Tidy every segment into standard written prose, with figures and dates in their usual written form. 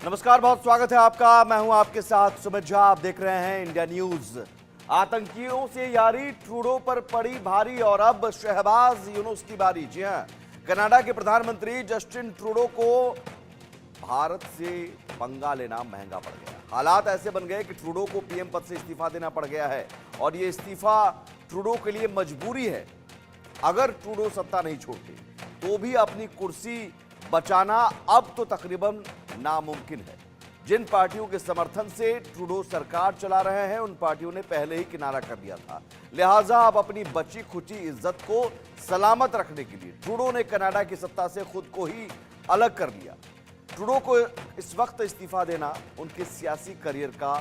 नमस्कार, बहुत स्वागत है आपका। मैं हूं आपके साथ सुमित झा। आप देख रहे हैं इंडिया न्यूज। आतंकियों से यारी, ट्रूडो पर पड़ी भारी और अब शहबाज यूनुस की बारी। जी हां, कनाडा के प्रधानमंत्री जस्टिन ट्रूडो को भारत से पंगा लेना महंगा पड़ गया। हालात ऐसे बन गए कि ट्रूडो को पीएम पद से इस्तीफा देना पड़ गया है और यह इस्तीफा ट्रूडो के लिए मजबूरी है। अगर ट्रूडो सत्ता नहीं छोड़ते तो भी अपनी कुर्सी बचाना अब तो तकरीबन नामुमकिन है। जिन पार्टियों के समर्थन से ट्रूडो सरकार चला रहे हैं उन पार्टियों ने पहले ही किनारा कर दिया था। लिहाजा अब अपनी बची खुची इज्जत को सलामत रखने के लिए ट्रूडो ने कनाडा की सत्ता से खुद को ही अलग कर लिया। ट्रूडो को इस वक्त इस्तीफा देना उनके सियासी करियर का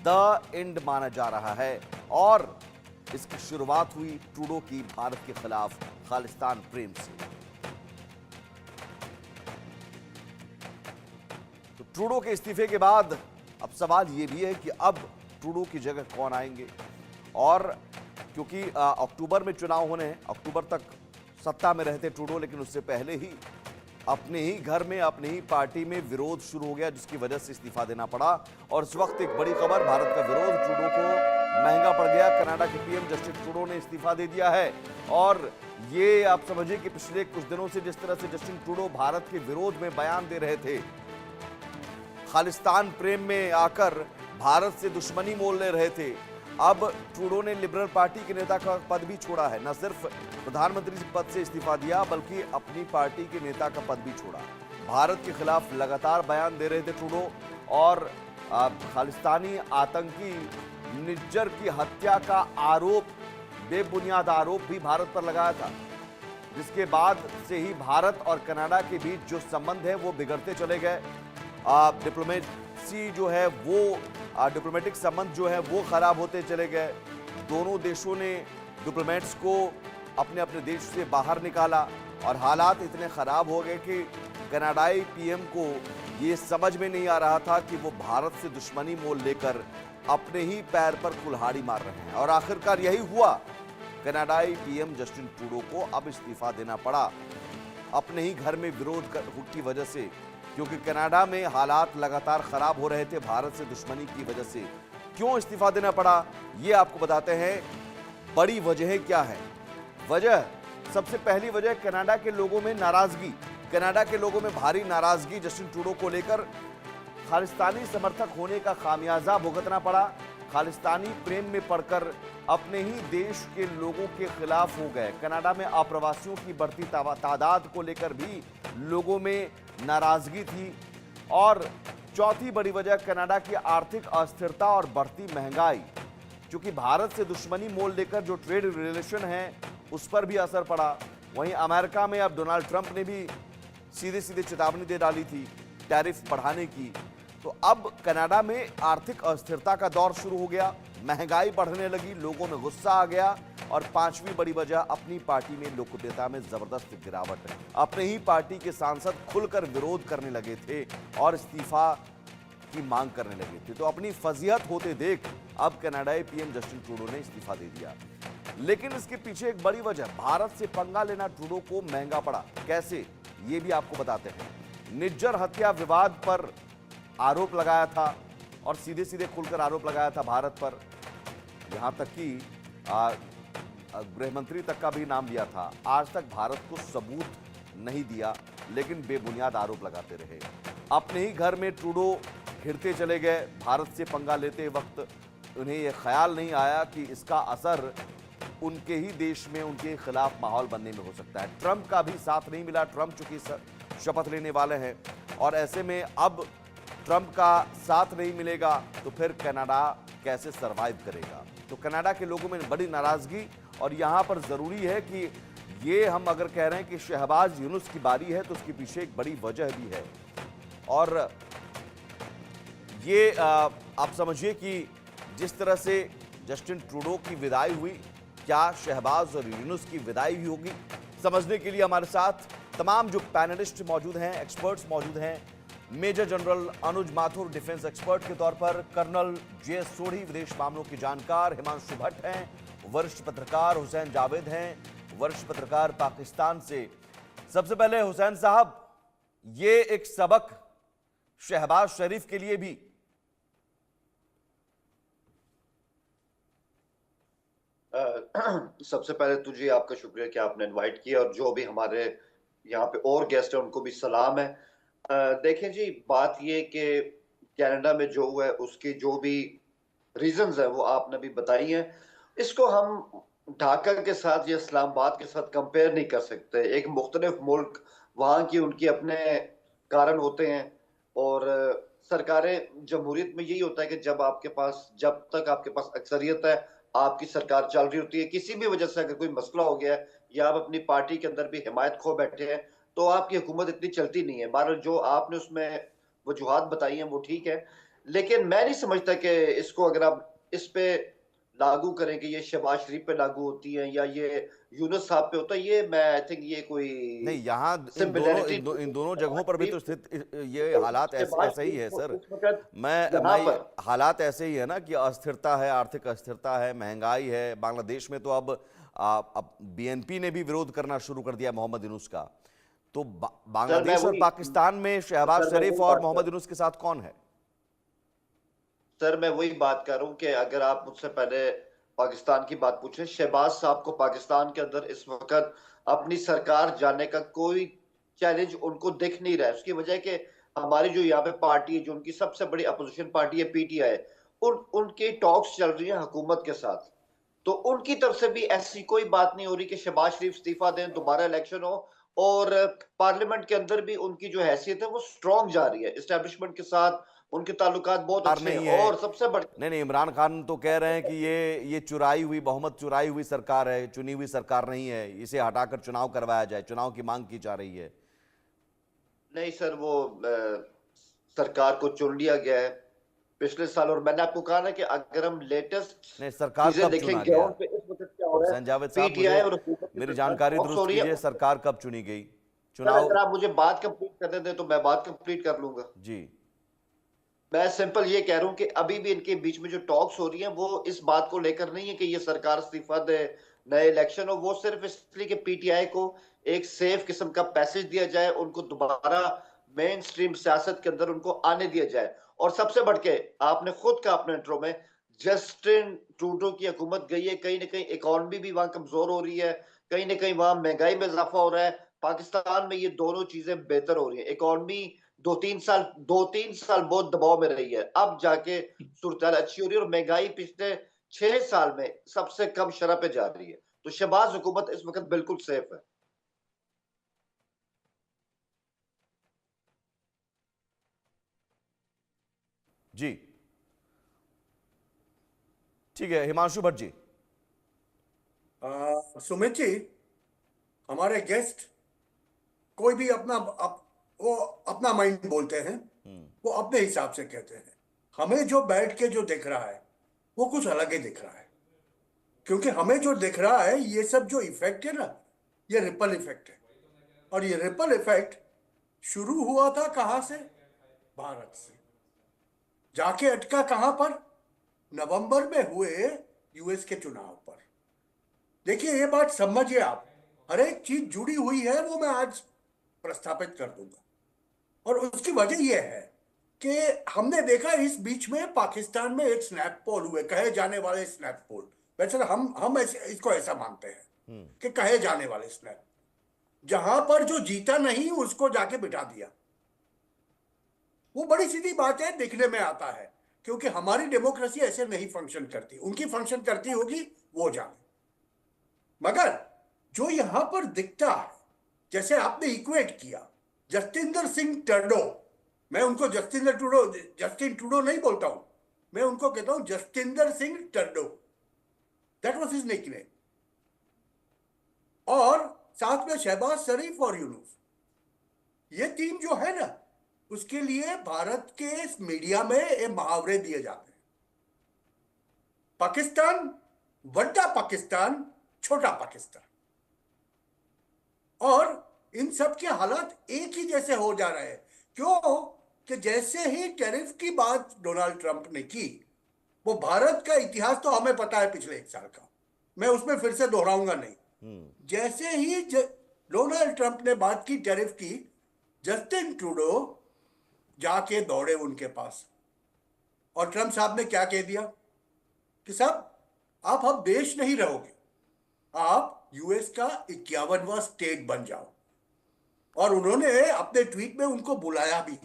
द एंड माना जा रहा है और इसकी शुरुआत हुई ट्रूडो की भारत के खिलाफ खालिस्तान प्रेम से। तो ट्रूडो के इस्तीफे के बाद अब सवाल यह भी है कि अब ट्रूडो की जगह कौन आएंगे, और क्योंकि अक्टूबर में चुनाव होने हैं, अक्टूबर तक सत्ता में रहते ट्रूडो, लेकिन उससे पहले ही अपने ही घर में अपनी ही पार्टी में विरोध शुरू हो गया जिसकी वजह से इस्तीफा देना पड़ा। और इस वक्त एक बड़ी खबर, भारत का विरोध ट्रूडो को महंगा पड़ गया। कनाडा के पीएम जस्टिन ट्रूडो ने इस्तीफा दे दिया है और ये आप समझिए कि पिछले कुछ दिनों से जिस तरह से जस्टिन ट्रूडो भारत के विरोध में बयान दे रहे थे, खालिस्तान प्रेम में आकर भारत से दुश्मनी मोल ले रहे थे, अब ट्रूडो ने लिबरल पार्टी के नेता का पद भी छोड़ा है। न सिर्फ प्रधानमंत्री पद से इस्तीफा दिया बल्कि अपनी पार्टी के नेता का पद भी छोड़ा। भारत के खिलाफ लगातार बयान दे रहे थे ट्रूडो और खालिस्तानी आतंकी निज्जर की हत्या का आरोप, बेबुनियाद आरोप भी भारत पर लगाया था, जिसके बाद से ही भारत और कनाडा के बीच जो संबंध है वो बिगड़ते चले गए। डिप्लोमेसी जो है वो डिप्लोमेटिक संबंध जो है वो खराब होते चले गए। दोनों देशों ने डिप्लोमेट्स को अपने अपने देश से बाहर निकाला और हालात इतने खराब हो गए कि कनाडाई पीएम को ये समझ में नहीं आ रहा था कि वो भारत से दुश्मनी मोल लेकर अपने ही पैर पर कुल्हाड़ी मार रहे हैं। और आखिरकार यही हुआ, कनाडाई पीएम जस्टिन ट्रूडो को अब इस्तीफा देना पड़ा अपने ही घर में विरोध की वजह से, क्योंकि कनाडा में हालात लगातार खराब हो रहे थे भारत से दुश्मनी की वजह से। क्यों इस्तीफा देना पड़ा ये आपको बताते हैं। बड़ी वजह क्या है? वजह, सबसे पहली वजह, कनाडा के लोगों में नाराजगी। कनाडा के लोगों में भारी नाराजगी जस्टिन ट्रूडो को लेकर। खालिस्तानी समर्थक होने का खामियाजा भुगतना पड़ा। खालिस्तानी प्रेम में पड़कर अपने ही देश के लोगों के खिलाफ हो गए। कनाडा में अप्रवासियों की बढ़ती तादाद को लेकर भी लोगों में नाराजगी थी। और चौथी बड़ी वजह, कनाडा की आर्थिक अस्थिरता और बढ़ती महंगाई। क्योंकि भारत से दुश्मनी मोल लेकर जो ट्रेड रिलेशन है उस पर भी असर पड़ा। वहीं अमेरिका में अब डोनाल्ड ट्रंप ने भी सीधे सीधे चेतावनी दे डाली थी टैरिफ बढ़ाने की। तो अब कनाडा में आर्थिक अस्थिरता का दौर शुरू हो गया, महंगाई बढ़ने लगी, लोगों में गुस्सा आ गया। और पांचवी बड़ी वजह, अपनी पार्टी में लोकप्रियता में जबरदस्त गिरावट। अपने ही पार्टी के सांसद खुलकर विरोध करने लगे थे और इस्तीफा की मांग करने लगे थे। तो अपनी फजीहत होते देख अब कनाडाई पीएम जस्टिन ट्रूडो ने इस्तीफा दे दिया। लेकिन इसके पीछे एक बड़ी वजह, भारत से पंगा लेना ट्रूडो को महंगा पड़ा। कैसे, ये भी आपको बताते हैं। निज्जर हत्या विवाद पर आरोप लगाया था और सीधे सीधे खुलकर आरोप लगाया था भारत पर। यहां तक कि गृह मंत्री तक का भी नाम लिया था। आज तक भारत को सबूत नहीं दिया, लेकिन बेबुनियाद आरोप लगाते रहे। अपने ही घर में ट्रूडो घिरते चले गए। भारत से पंगा लेते वक्त उन्हें यह ख्याल नहीं आया कि इसका असर उनके ही देश में उनके खिलाफ माहौल बनने में हो सकता है। ट्रंप का भी साथ नहीं मिला। ट्रंप चूंकि शपथ लेने वाले हैं और ऐसे में अब ट्रंप का साथ नहीं मिलेगा तो फिर कनाडा कैसे सरवाइव करेगा। तो कनाडा के लोगों में बड़ी नाराजगी। और यहां पर जरूरी है कि ये हम अगर कह रहे हैं कि शहबाज यूनुस की बारी है तो उसके पीछे एक बड़ी वजह भी है। और ये आप समझिए कि जिस तरह से जस्टिन ट्रूडो की विदाई हुई, क्या शहबाज और यूनुस की विदाई भी होगी? समझने के लिए हमारे साथ तमाम जो पैनलिस्ट मौजूद हैं, एक्सपर्ट्स मौजूद हैं। मेजर जनरल अनुज माथुर डिफेंस एक्सपर्ट के तौर पर, कर्नल जे.एस. सोढ़ी विदेश मामलों के जानकार, हिमांशु भट्ट हैं, वरिष्ठ पत्रकार हुसैन जावेद हैं, वरिष्ठ पत्रकार पाकिस्तान से। सबसे पहले हुसैन साहब, ये एक सबक शहबाज शरीफ के लिए भी? सबसे पहले तुझे आपका शुक्रिया कि आपने इनवाइट किया, और जो भी हमारे यहाँ पे और गेस्ट हैं उनको भी सलाम है। देखें जी, बात ये कि कनाडा में जो हुआ है उसकी जो भी रीजंस है वो आपने भी बताई हैं। इसको हम ढाका के साथ या इस्लामाबाद के साथ कंपेयर नहीं कर सकते। एक मुख्तलिफ मुल्क, वहाँ की उनकी अपने कारण होते हैं। और सरकारें जमहूरियत में यही होता है कि जब तक आपके पास अक्सरियत है, आपकी सरकार चल रही होती है। किसी भी वजह से अगर कोई मसला हो गया है या आप अपनी पार्टी के अंदर भी हिमायत खो बैठे हैं, तो आपकी हुकूमत इतनी चलती नहीं है। बहरहाल जो आपने उसमें वजूहात बताई हैं वो ठीक है, लेकिन मैं नहीं समझता कि इसको अगर आप इस पे लागू करें कि ये शहबाज शरीफ पे लागू होती है या ये यूनुस साहब पे होता है। ये मैं आई थिंक ये कोई नहीं, यहाँ सिमिलैरिटी इन दोनों जगहों पर भी तो स्थित ये हालात ऐसे शहबाज ऐसे ही शरीफ है को सर। इस वक्त मैं यहाँ पर हालात ऐसे ही है ना कि अस्थिरता है, आर्थिक अस्थिरता है, महंगाई है। बांग्लादेश में तो अब बीएनपी ने भी विरोध करना शुरू कर दिया मोहम्मद यूनुस का। तो सर मैं बांग्लादेश और वही पाकिस्तान में शहबाज सर मैं शरीफ वही और बात कर मोहम्मद यूनुस के साथ कौन है? सर मैं वही बात कर रहा हूँ कि अगर आप मुझसे पहले पाकिस्तान की बात पूछें, शहबाज साहब को पाकिस्तान के अंदर इस वक्त अपनी सरकार जाने का कोई चैलेंज उनको दिख नहीं रहा है। उसकी वजह है कि हमारी जो यहाँ पे पार्टी है, जो उनकी सबसे बड़ी अपोजिशन पार्टी है पीटीआई, उनकी टॉक्स चल रही है हुकूमत के साथ। तो उनकी तरफ से भी ऐसी कोई बात नहीं हो रही कि शहबाज शरीफ इस्तीफा दें, दोबारा इलेक्शन हो। और पार्लियामेंट के अंदर भी उनकी जो हैसियत है वो स्ट्रांग जा रही है, इस्टेब्लिशमेंट के साथ उनके ताल्लुकात बहुत सरकार अच्छे हैं। नहीं है। और सबसे बड़ी नहीं, इमरान खान तो कह रहे हैं कि ये चुराई हुई बहुमत, चुराई हुई सरकार है, चुनी हुई सरकार नहीं है, इसे हटाकर चुनाव करवाया जाए, चुनाव की मांग की जा रही है। नहीं सर, वो सरकार को चुन लिया गया है पिछले साल। और मैंने आपको कहा ना कि अगर हम लेटेस्ट नहीं, सरकार चीजें कब देखें चुना गया? ग्राउंड पे इस वक्त क्या हो रहा है, हुसैन जावेद साहब, पीटीआई मुझे और हुकूमत के मेरी दरमियान जानकारी टॉक्स हो दुरुस्त रही कीजिए, है। सरकार कब चुनी गई? सर चुनाव? अगर आप मुझे बात कंप्लीट करने दें तो मैं बात कंप्लीट कर लूंगा। जी। मैं सिंपल ये कह रहा हूं कि अभी भी इनके बीच में जो टॉक्स हो रही हैं वो इस बात को लेकर नहीं है कि ये सरकार इस्तीफा दे, नए इलेक्शन हो। वो सिर्फ इसलिए कि पीटीआई को एक सेफ किस्म का पैसेज दिया जाए, उनको दोबारा मेन स्ट्रीम सियासत के अंदर उनको आने दिया जाए। और सबसे बढ़ के आपने खुद कहा अपने इंट्रो में, जस्टिन ट्रूडो की हुकूमत गई है, कहीं ना कहीं इकोनॉमी भी वहां कमजोर हो रही है, कहीं ना कहीं वहां महंगाई में इजाफा हो रहा है। पाकिस्तान में ये दोनों चीजें बेहतर हो रही है। इकोनॉमी 2-3 साल बहुत दबाव में रही है, अब जाके सूरत अच्छी हो रही है। और महंगाई पिछले 6 साल में सबसे कम शरह पे जा रही है। तो शहबाज हुकूमत इस वक्त बिल्कुल सेफ है। जी, ठीक है। हिमांशु भट्ट जी। सुमित जी, हमारे गेस्ट कोई भी वो अपना माइंड बोलते हैं, वो अपने हिसाब से कहते हैं। हमें जो बैठ के जो दिख रहा है वो कुछ अलग ही दिख रहा है, क्योंकि हमें जो दिख रहा है ये सब जो इफेक्ट है ना, ये रिपल इफेक्ट है। और ये रिपल इफेक्ट शुरू हुआ था कहां से? भारत से। जाके अटका कहां पर? नवंबर में हुए यूएस के चुनाव पर। देखिए, ये बात समझिए आप, हर एक चीज जुड़ी हुई है, वो मैं आज प्रस्थापित कर दूंगा। और उसकी वजह यह है कि हमने देखा इस बीच में पाकिस्तान में एक स्नैप पोल हुए, कहे जाने वाले स्नैप पोल। वैसे हम इसको ऐसा मानते हैं कि कहे जाने वाले स्नैप, जहां पर जो जीता नहीं उसको जाके बिठा दिया। वो बड़ी सीधी बात है, दिखने में आता है, क्योंकि हमारी डेमोक्रेसी ऐसे नहीं फंक्शन करती। उनकी फंक्शन करती होगी, वो जाने। मगर जो यहां पर दिखता है, जैसे आपने इक्वेट किया जस्टिंदर सिंह टर्डो, मैं उनको जस्टिन ट्रूडो नहीं बोलता हूं, मैं उनको कहता हूं Justinder Singh Trudeau. That was his nickname. और साथ में शहबाज शरीफ और यूनुस, ये टीम जो है ना, उसके लिए भारत के मीडिया में ये मुहावरे दिए जाते हैं। पाकिस्तान, बड़ा पाकिस्तान, छोटा पाकिस्तान। और इन सब के हालात एक ही जैसे हो जा रहे हैं। क्यों? कि जैसे ही टैरिफ की बात डोनाल्ड ट्रंप ने की, वो भारत का इतिहास तो हमें पता है पिछले 1 साल का, मैं उसमें फिर से दोहराऊंगा नहीं। जैसे ही डोनाल्ड ट्रंप ने बात की टैरिफ की, जस्टिन ट्रूडो जाके दौड़े उनके पास, और ट्रम्प साहब ने क्या कह दिया कि साहब आप अब देश नहीं रहोगे, आप यूएस का 51वां स्टेट बन जाओ। और उन्होंने अपने ट्वीट में उनको बुलाया भी,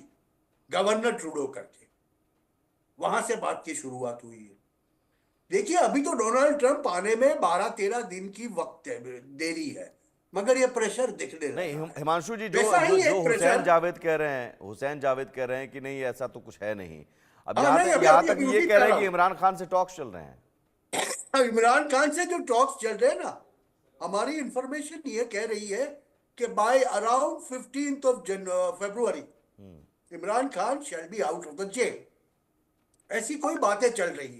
गवर्नर ट्रूडो करके। वहां से बात की शुरुआत हुई है। देखिए अभी तो डोनाल्ड ट्रंप आने में 12-13 दिन की वक्त है, देरी है, मगर ये प्रेशर दिखने नहीं लगा है। हिमांशु जी, जो वैसा जो ही जो एक हुसैन प्रेशर, जावेद कह रहे हैं, हुसैन जावेद कह रहे हैं कि नहीं ऐसा तो कुछ है नहीं। अब हाँ नहीं, अभी यहाँ अभी तक अभी ये उसी कह रहे तरह हैं कि इमरान खान से टॉक्स चल रहे हैं। इमरान खान से जो टॉक्स चल रहे हैं ना, हमारी इंफॉर्मेशन ये कह रही है कि by around 15th of February Imran Khan shall be out of the jail. ऐसी कोई बातें चल रही है।